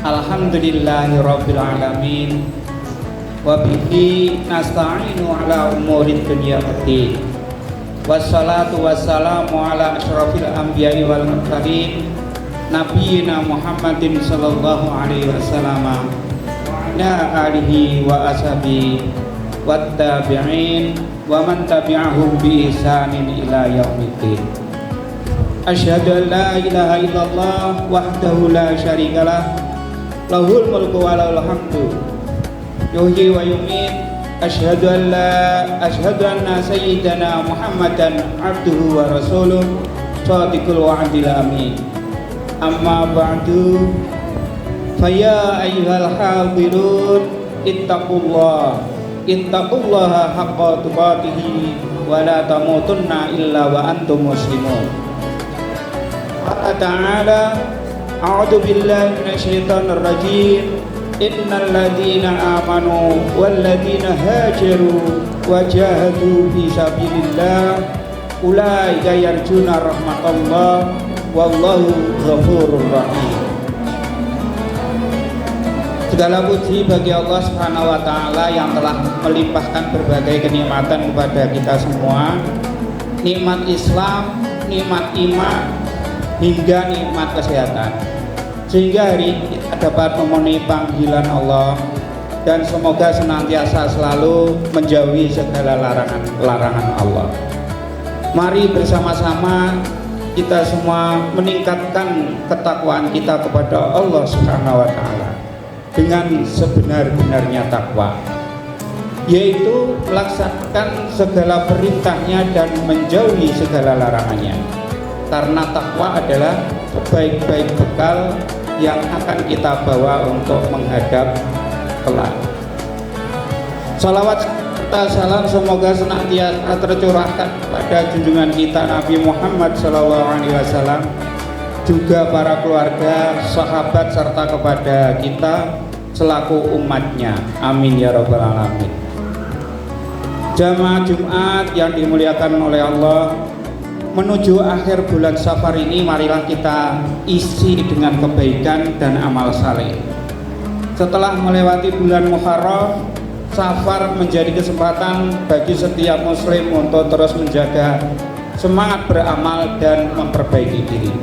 Alhamdulillahirabbil alamin wa bihi nasta'inu ala umurid dunya waddin wassalatu wassalamu ala asyrafil anbiya'i wal mursalin nabiyina Muhammadin sallallahu alaihi wasallam wa ala alihi wa ashabihi wattabi'in wa man tabi'ahum bi ihsanin ila yaumiddin. Asyhadu an la ilaha illallah wahdahu la syarikalah lahul mulku wa lahul hamdu yuhyi wa yumiit. Asyhadu anna sayyidana Muhammadan abduhu wa rasuluh shadiqul wa'dil amin. Amma ba'du, faya ayyuhal hadirun ittaqullaha haqqa tuqatih wa la tamutunna illa wa antum muslimun. Allah Ta'ala, a'udzu billahi minasyaitonir rajim. Innal ladzina amanu wal ladzina hajaru wa jahadu fi sabilillah ulaika yarjuna rahmatallah wallahu ghafurur rahim. Segala puji bagi Allah Subhanahu wa taala yang telah melimpahkan berbagai kenikmatan kepada kita semua. Nikmat Islam, nikmat iman, hingga nikmat kesehatan, sehingga hari ini kita dapat memenuhi panggilan Allah dan semoga senantiasa selalu menjauhi segala larangan Allah. Mari bersama-sama kita semua meningkatkan ketakwaan kita kepada Allah Subhanahu wa taala dengan sebenar-benarnya takwa, yaitu melaksanakan segala perintahnya dan menjauhi segala larangannya. Karena takwa adalah sebaik-baik bekal yang akan kita bawa untuk menghadap kelak. Salawat serta salam semoga senantiasa tercurahkan pada junjungan kita Nabi Muhammad SAW, juga para keluarga, sahabat, serta kepada kita selaku umatnya. Amin ya rabbal alamin. Jamaah Jumat yang dimuliakan oleh Allah, menuju akhir bulan Safar ini marilah kita isi dengan kebaikan dan amal saleh. Setelah melewati bulan Muharram, Safar menjadi kesempatan bagi setiap muslim untuk terus menjaga semangat beramal dan memperbaiki diri.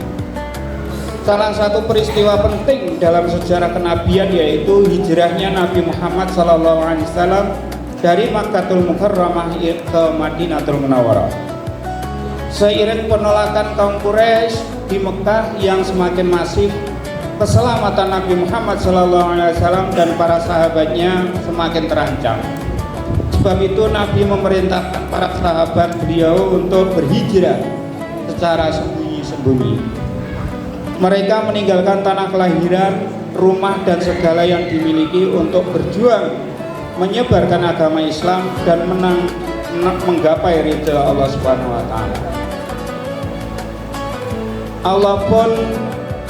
Salah satu peristiwa penting dalam sejarah kenabian yaitu hijrahnya Nabi Muhammad SAW dari Makkahul Mukarramah ke Madinatul Munawwarah. Seiring penolakan kaum Quraisy di Mekah yang semakin masif, keselamatan Nabi Muhammad SAW dan para sahabatnya semakin terancam. Sebab itu Nabi memerintahkan para sahabat beliau untuk berhijrah secara sembunyi-sembunyi. Mereka meninggalkan tanah kelahiran, rumah dan segala yang dimiliki untuk berjuang menyebarkan agama Islam dan menggapai ridha Allah Subhanahu wa taala. Allah pun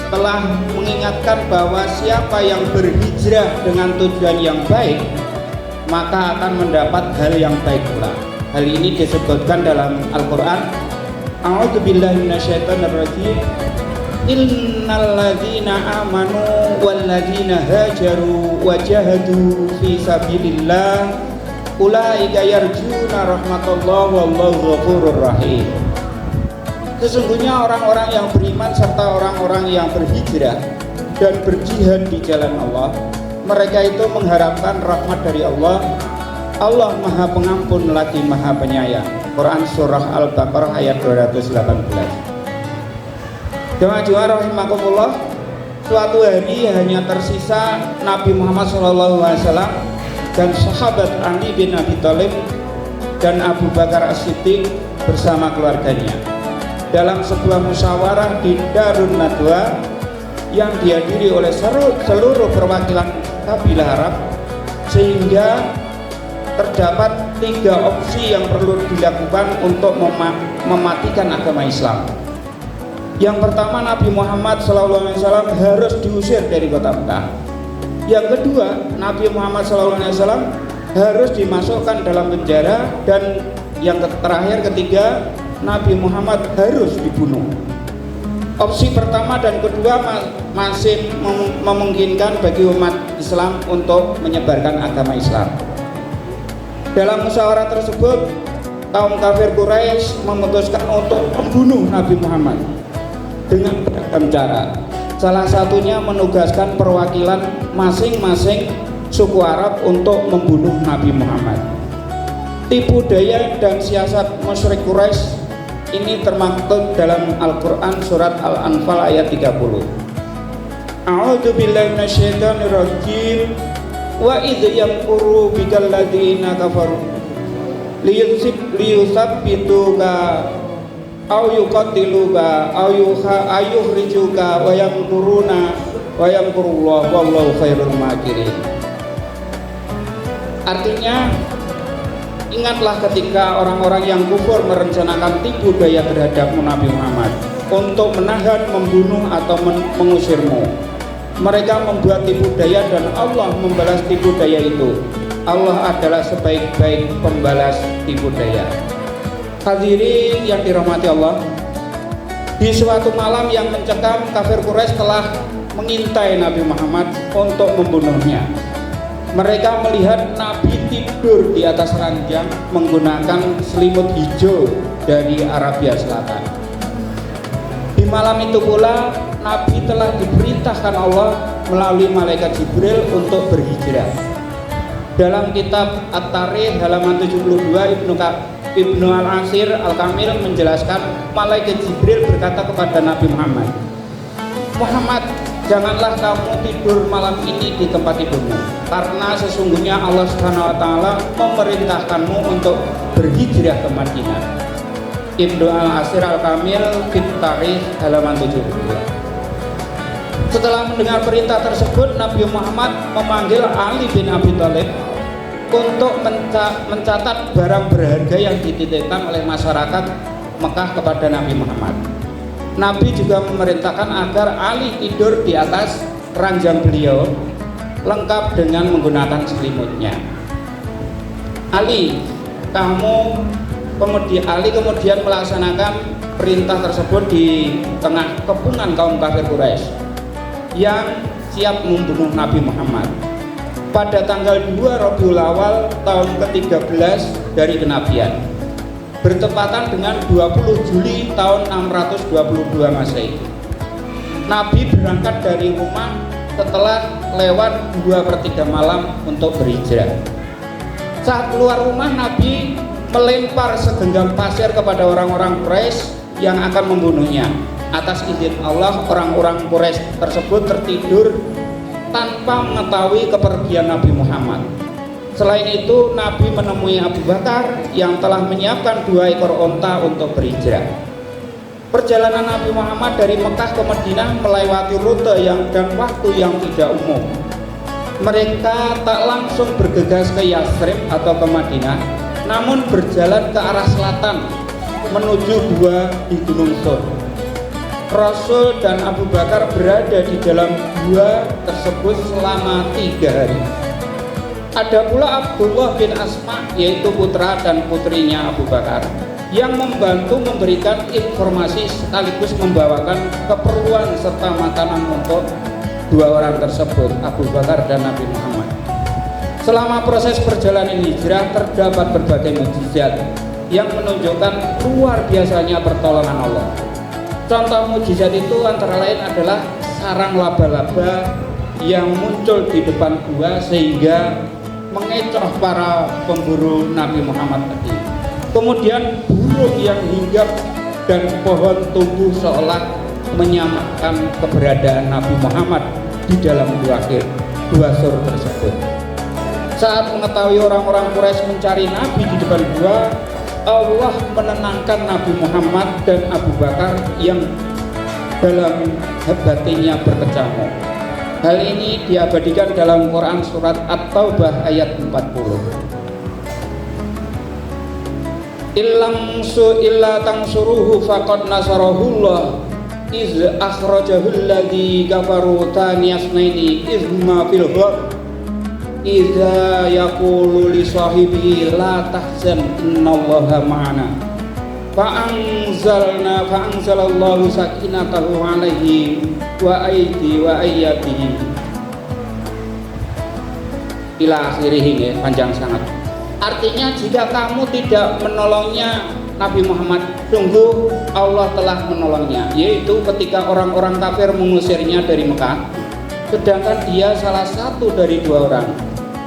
telah mengingatkan bahwa siapa yang berhijrah dengan tujuan yang baik maka akan mendapat hal yang baik pula. Hal ini disebutkan dalam Al-Qur'an. A'udzubillahi minasyaitonirrajim. Innal ladzina amanu wal ladzina hajaru wa jahadu fi sabilillah ulaika yarjuna rahmatallahi wallahu ghafurur rahim. Sesungguhnya orang-orang yang beriman serta orang-orang yang berhijrah dan berjihad di jalan Allah, mereka itu mengharapkan rahmat dari Allah. Allah Maha Pengampun lagi Maha Penyayang. Quran Surah Al-Baqarah ayat 218. Jemaah rahimakumullah, suatu hari hanya tersisa Nabi Muhammad SAW dan sahabat Ali bin Abi Thalib dan Abu Bakar As-Siddiq bersama keluarganya dalam sebuah musyawarah di Darun Nadwa yang dihadiri oleh seluruh perwakilan kabilah Arab, sehingga terdapat 3 opsi yang perlu dilakukan untuk mematikan agama Islam. Yang pertama, Nabi Muhammad SAW harus diusir dari kota Mekah. Yang kedua, Nabi Muhammad SAW harus dimasukkan dalam penjara. Dan yang terakhir, ketiga, Nabi Muhammad harus dibunuh. Opsi pertama dan kedua masih memungkinkan bagi umat Islam untuk menyebarkan agama Islam. Dalam musyawarah tersebut, kaum kafir Quraisy memutuskan untuk membunuh Nabi Muhammad dengan beragam cara. Salah satunya menugaskan perwakilan masing-masing suku Arab untuk membunuh Nabi Muhammad. Tipu daya dan siasat musyrik Quraisy ini termaktub dalam Al-Quran surat Al-Anfal ayat 30. A'udzu billahi minasyaitonir rajim. Wa idh yamkuru bikal ladzina kafaru liyusabbituka aw yuqatiluka aw ayukhrijuka wa yamkuruna wa yamkurullahu wallahu khairul makirin. Artinya, ingatlah ketika orang-orang yang kufur merencanakan tipu daya terhadap Nabi Muhammad untuk menahan, membunuh atau mengusirmu. Mereka membuat tipu daya dan Allah membalas tipu daya itu. Allah adalah sebaik-baik pembalas tipu daya. Hadirin yang dirahmati Allah, di suatu malam yang mencekam, kafir Quraisy telah mengintai Nabi Muhammad untuk membunuhnya. Mereka melihat Nabi tidur di atas ranjang menggunakan selimut hijau dari Arabia Selatan. Di malam itu pula Nabi telah diperintahkan Allah melalui malaikat Jibril untuk berhijrah. Dalam kitab At-Tarikh halaman 72, Ibnu Al-Asir Al-Kamil menjelaskan, malaikat Jibril berkata kepada Nabi Muhammad, "Muhammad, janganlah kamu tidur malam ini di tempat tidurmu, karena sesungguhnya Allah Subhanahu wa taala memerintahkanmu untuk berhijrah ke Madinah." Ibnu Al-Asir Al-Kamil Fit-Tarikh halaman 72. Setelah mendengar perintah tersebut, Nabi Muhammad memanggil Ali bin Abi Thalib untuk mencatat barang berharga yang dititipkan oleh masyarakat Mekah kepada Nabi Muhammad. Nabi juga memerintahkan agar Ali tidur di atas ranjang beliau lengkap dengan menggunakan selimutnya. Ali kemudian melaksanakan perintah tersebut di tengah kepungan kaum kafir Quraisy yang siap membunuh Nabi Muhammad. Pada tanggal 2 Rabiul Awal tahun ke-13 dari kenabian, bertepatan dengan 20 Juli tahun 622 Masehi. Nabi berangkat dari rumah setelah lewat 2/3 malam untuk berhijrah. Saat keluar rumah, Nabi melempar segenggam pasir kepada orang-orang Quraisy yang akan membunuhnya. Atas izin Allah, orang-orang Quraisy tersebut tertidur tanpa mengetahui kepergian Nabi Muhammad. Selain itu, Nabi menemui Abu Bakar yang telah menyiapkan 2 ekor onta untuk berhijrah. Perjalanan Nabi Muhammad dari Mekah ke Madinah melewati rute dan waktu yang tidak umum. Mereka tak langsung bergegas ke Yathrib atau ke Madinah, namun berjalan ke arah selatan menuju gua di Gunung Sur. Rasul dan Abu Bakar berada di dalam gua tersebut selama 3 hari. Ada pula Abdullah bin Asma, yaitu putra dan putrinya Abu Bakar, yang membantu memberikan informasi sekaligus membawakan keperluan serta makanan untuk 2 orang tersebut, Abu Bakar dan Nabi Muhammad. Selama proses perjalanan hijrah terdapat berbagai mukjizat yang menunjukkan luar biasanya pertolongan Allah. Contoh mukjizat itu antara lain adalah sarang laba-laba yang muncul di depan gua sehingga mengecoh para pemburu Nabi Muhammad tadi. Kemudian burung yang hinggap dan pohon tumbuh seolah menyamakan keberadaan Nabi Muhammad di dalam gua Sur tersebut. Saat mengetahui orang-orang Quraisy mencari Nabi di depan gua, Allah menenangkan Nabi Muhammad dan Abu Bakar yang dalam batinnya berkecamuk. Hal ini diabadikan dalam Quran surat At-Taubah ayat 40. Illa tansuruhu faqad nasarahullah iz akhrajahul ladzi kafaru taniyasnaini izma fil ghar idza yaqulu li sahibihi la tahzan innallaha ma'ana fa'anzalallahu sakinatahu alaihi wa ayyadihi ila akhirih. Panjang sangat. Artinya jika kamu tidak menolongnya Nabi Muhammad, sungguh Allah telah menolongnya, yaitu ketika orang-orang kafir mengusirnya dari Mekah, sedangkan dia salah satu dari 2 orang.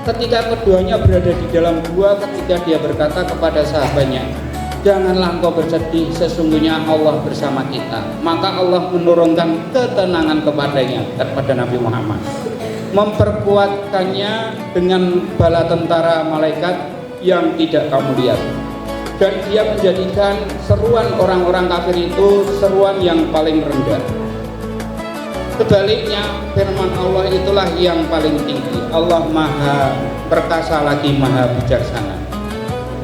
Ketika keduanya berada di dalam gua, ketika dia berkata kepada sahabatnya, janganlah engkau bersedih, sesungguhnya Allah bersama kita. Maka Allah menurunkan ketenangan kepadanya, kepada Nabi Muhammad, memperkuatkannya dengan bala tentara malaikat yang tidak kamu lihat, dan dia menjadikan seruan orang-orang kafir itu seruan yang paling rendah. Sebaliknya, firman Allah itulah yang paling tinggi. Allah maha perkasa lagi maha bijaksana.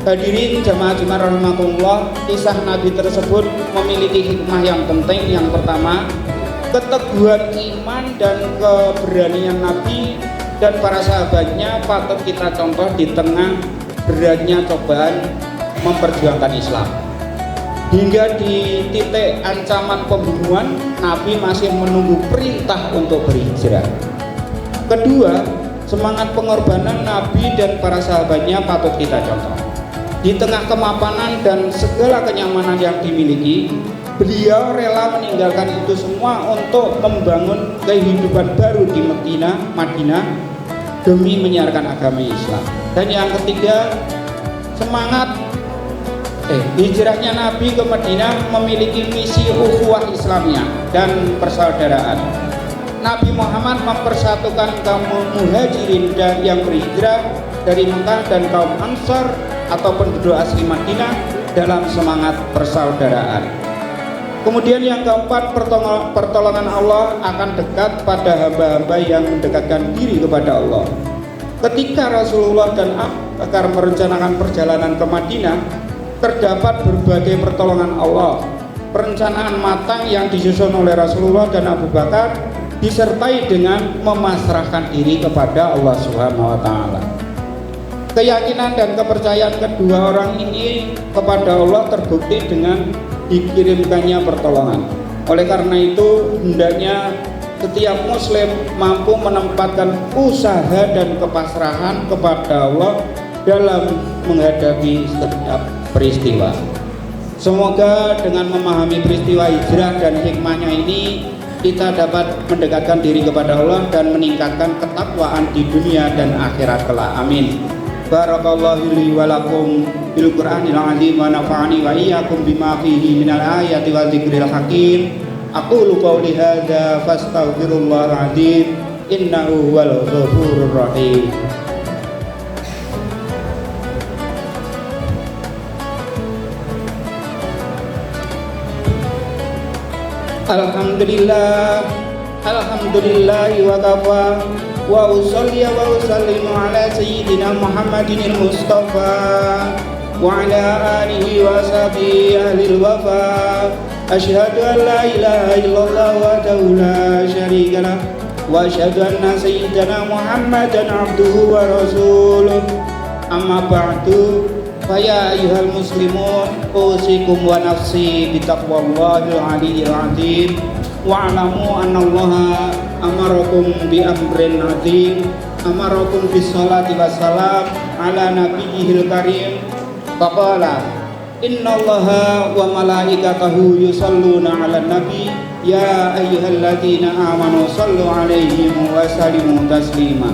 Hadirin jamaah Jumat rahmatullah, kisah Nabi tersebut memiliki hikmah yang penting. Yang pertama, keteguhan iman dan keberanian Nabi dan para sahabatnya patut kita contoh di tengah beratnya cobaan memperjuangkan Islam. Hingga di titik ancaman pembunuhan, Nabi masih menunggu perintah untuk berhijrah. Kedua, semangat pengorbanan Nabi dan para sahabatnya patut kita contoh. Di tengah kemapanan dan segala kenyamanan yang dimiliki, beliau rela meninggalkan itu semua untuk membangun kehidupan baru di Madinah demi menyiarkan agama Islam. Dan yang ketiga, hijrahnya Nabi ke Madinah memiliki misi ukhuwah Islamiyah dan persaudaraan. Nabi Muhammad mempersatukan kaum muhajirin dan yang berhijrah dari Mekah dan kaum Ansar atau penduduk asli Madinah dalam semangat persaudaraan. Kemudian yang keempat, pertolongan Allah akan dekat pada hamba-hamba yang mendekatkan diri kepada Allah. Ketika Rasulullah dan Abu Bakar merencanakan perjalanan ke Madinah, terdapat berbagai pertolongan Allah. Perencanaan matang yang disusun oleh Rasulullah dan Abu Bakar disertai dengan memasrahkan diri kepada Allah Subhanahu wa taala. Keyakinan dan kepercayaan kedua orang ini kepada Allah terbukti dengan dikirimkannya pertolongan. Oleh karena itu, hendaknya setiap muslim mampu menempatkan usaha dan kepasrahan kepada Allah dalam menghadapi setiap peristiwa. Semoga dengan memahami peristiwa hijrah dan hikmahnya ini, kita dapat mendekatkan diri kepada Allah dan meningkatkan ketakwaan di dunia dan akhirat kelak. Amin. Barakallahu li wa lakum bil Qur'anil azim wa nafa'ani wa iyyakum bima fihi minal ayati wa dzikril hakim. Aqulu qawli hadza fastaghfirullahal adzim innahu huwal ghafurur rahim. Alhamdulillah, alhamdulillahi wa kafa, wa usolli wa usallimu ala sayyidina Muhammadin al-Mustafa wa ala alihi wa sahbihi ahlil wafa. Asyhadu an la ilaha illallah wahdahu la syarika lah, wa asyhadu anna sayyidina Muhammadan abduhu wa rasuluh. Amma ba'du, faya ayyuhal muslimun, usikum wa nafsi bitaqwallahil aliyyil azim. Wa'lamu annallaha amarakum bi amrin azim, amarakum bis salati wassalam ala nabiyyil karim. Faqala innallaha wa malaikatahu yusalluna 'alan nabi ya ayyuhalladzina amanu sallu 'alaihi wa sallimu taslima.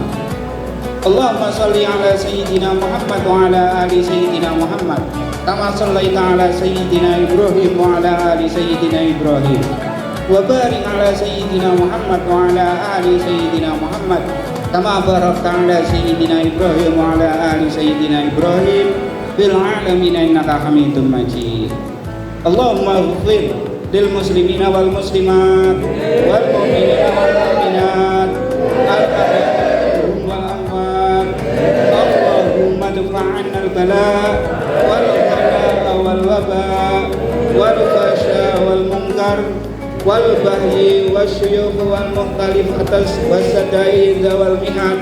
Allahumma shalli ala sayyidina Muhammad wa ala ali sayyidina Muhammad kama shallaita ala sayyidina Ibrahim wa ala ali sayyidina Ibrahim wa barik ala sayyidina Muhammad wa ala ali sayyidina Muhammad kama barakta ala sayyidina Ibrahim wa ala ali sayyidina Ibrahim fil alamin innaka Hamidum Majid. Allahumma ighfir lil muslimina wal muslimat wal mu'minina wal mu'minat al-ahya'i wal amwat. Allahumma dfa'anna al-bala wal bala wal waba wal fasha wal munkar wal bahyi wasyuyukh wal mukhtalif atas wasadai wal mihan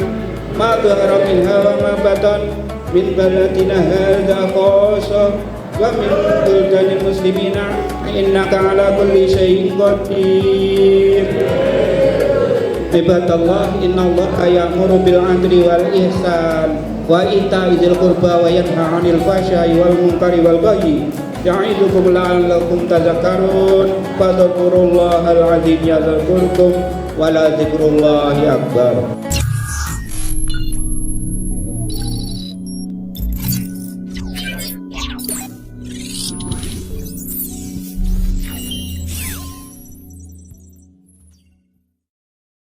ma dhahara minha wa ma batan min baladina hadza khassa wa min buldanil muslimina innaka ala kulli syai'in qadir. Ibadallah, innallaha ya'muru bil 'adli wal ihsan wa ita'i dzil qurba wa yanha 'anil fahsya'i wal munkari wal baghi ya'idukum la'allakum tadhakkarun. Fadhkurullahal 'azim yadhkurkum wa la dzikrullahi akbar.